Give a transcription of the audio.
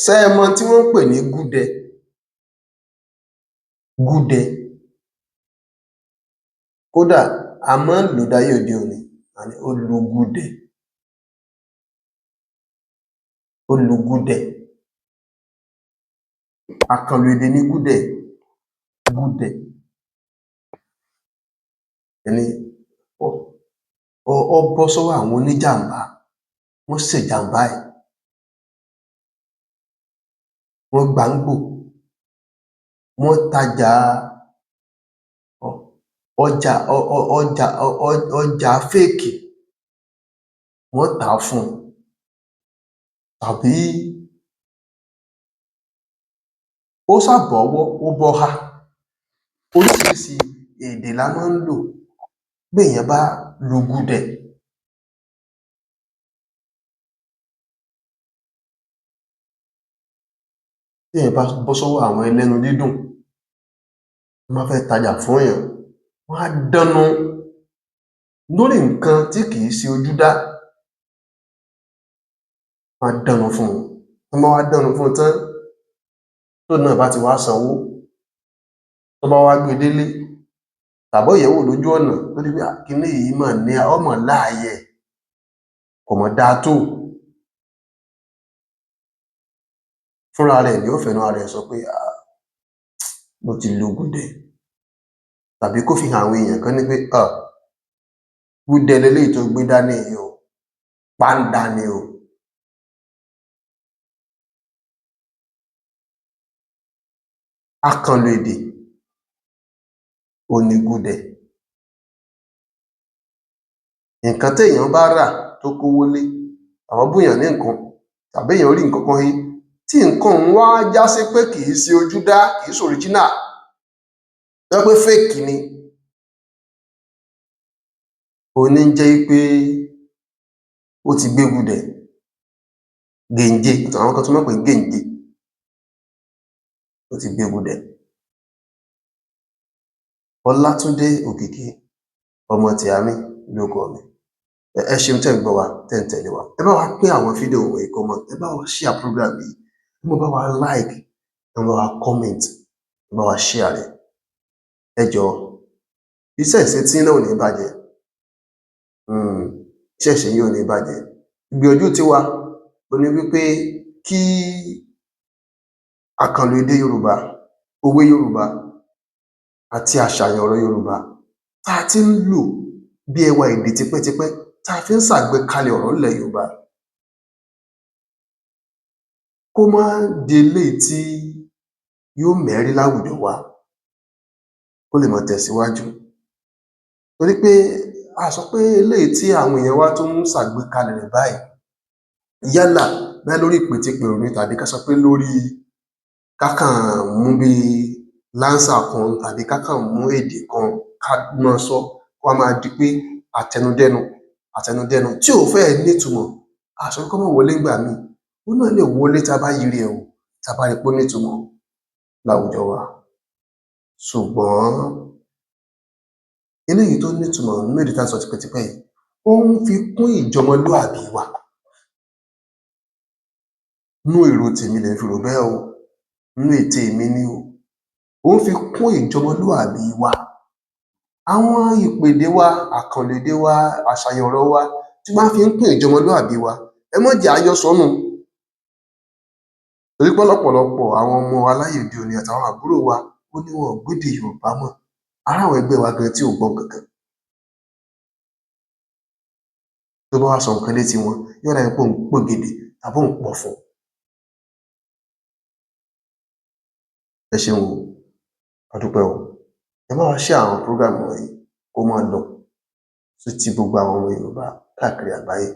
ṣé ẹ mọ tí wọ́n ń pè ní gúdẹ? Gúdẹ. Kódà a máa ń lò dáyé òde òní, a ní ó lu gúdẹ. Ó lu gúdẹ. Àkànlò èdè ní gúdẹ. Gúdẹ. Ẹni ó bọ́ sọ́wọ́ àwọn oníjàmbá, wọ́n ṣèjàmbá ẹ̀, wọ́n gbà ń gbò, wọ́n tajà ọjà fake, wọ́n tà á fún un, tàbí ó ṣáà bọ́wọ́ ó bọ́há. Oríṣiríṣi èdè la máa ń lò béèyàn bá lu gúdẹ. Téèyàn bá bọ́ sọ́wọ́ àwọn ẹlẹ́nu dídùn, wọ́n bá fẹ́ tajà fún èèyàn, wọ́n á dánnú lórí nǹkan tí kìí ṣe ojúdá. Wọ́n á dánnú fún un. Tán bá wá dánnú fún un tán, tóun náà bá ti wá sanwó, tó bá wá gbé délé, tàbó yẹ̀wò lójú ọ̀nà tó rí pé kiní yìí mà ní ó mà láàyè, kò mọ̀ dáa tó, fúnra rẹ̀ ni ó fẹnu ara ẹ̀ sọ pé mo ti lu gúdẹ. Tàbí kó fi hàn àwọn èèyàn kán ní pé gúdẹ leléyìí tó gbé dání yìí o, páńdà ni o. Àkànlò èdè òun ni gúdẹ. Nǹkan téèyàn bá rà tó kówó lé, àwọn búùyàn ní nǹkan, tàbí èèyàn rí nǹkan kan he, tí nǹkan ọ̀hún wá já sí pé kìí ṣe ojúdá, kìí ṣe original, tó jẹ́ pé fake ni, òun ní ń jẹ́ pé ó ti gbé gúdẹ. Gèǹje, àwọn kan tún máa ń pè ní gèǹje, ó ti gbé gúdẹ. Ọlátúndé Òkìkí ọmọ Tìámí lórúkọ mi. Ẹ ṣeun tẹ́ ń gbọ́ wa, tẹ́ ń tẹ̀lé wa. Ẹ bá wa pín àwọn fídíò wọ̀nyí kó mọ́, ẹ bá wa share program yìí, ẹ máa bá wa like, ẹ máa bá wa comment, ẹ bá wa share rẹ̀. Ẹ jọ̀ọ́, iṣẹ́ ìṣe náà ò ní bàjẹ́. Iṣẹ́ ìṣe yín ò ní bàjẹ́. Ìgbìyànjú tiwa òun ni wípé kí àkànlò èdè Yorùbá, òwe Yorùbá àti àṣàyàn ọ̀rọ̀ Yorùbá tá a ti ń lò bí ẹwà èdè tipẹ́tipẹ́, tá a fi ń ṣàgbékalẹ̀ ọ̀rọ̀ nílẹ̀ Yorùbá, kó má di eléyìí tí yóò mẹ́rí láwùjọ wa, kó lè máa tẹ̀síwájú. Torí pé a sọ pé eléyìí tí àwọn èèyàn wa tún ń ṣàgbékalẹ̀ rẹ̀ báyìí, yálà bóyá lórí ìpètepèrò ni, tàbí ká sọ pé lórí ká kàn mú bí láńsà kan, tàbí ká kàn mú èdè kan ká máa sọ, kó wá máa di pé àtẹnudẹ́nu tí ò fẹ́ẹ̀ nítumọ̀. A sọ pé kó má wọlé ńgbà míì, ó náà lè wọlé tá a bá yiri ẹ̀ wò, tá a bá rí pé ó nítumọ̀ láwùjọ wa. Ṣùgbọ́n eléyìí tó nítumọ̀ nínú èdè tá à ń sọ tipẹ́tipẹ́ yìí, ó ń fi kún ìjọmọlúàbí wa. Nínú èrò tèmi lèmi fi rò bẹ́ẹ̀ o, nínú ète mi ni o. Ó ń fi kún ìjọmọlúàbí wa. Àwọn ìpèdè wa, àkànlò èdè wa, àṣàyàn ọ̀rọ̀ wa tí bá fi ń kún ìjọmọlúàbí wa, ẹ má jẹ́ á yọ́ sọnù. Torí pé lọ́pọ̀lọpọ̀ àwọn ọmọ wa láyé òde òní àtàwọn àbúrò wa, ó ní wọn ò gbédè Yorùbá mọ́. A ráwọn ẹgbẹ́ wa gan tí ò gbọ́ nǹkan kan. Tó bá wá sọ nǹkan létí wọn, yóò dàbí pé òun pògèdè tàbí òun pọ̀fọ̀. Ẹ ṣeun o, a dúpẹ́ o. Ẹ bá wa share àwọn program wọ̀nyí kó máa lọ sétí gbogbo àwọn ọmọ Yorùbá káàkiri àgbáyé.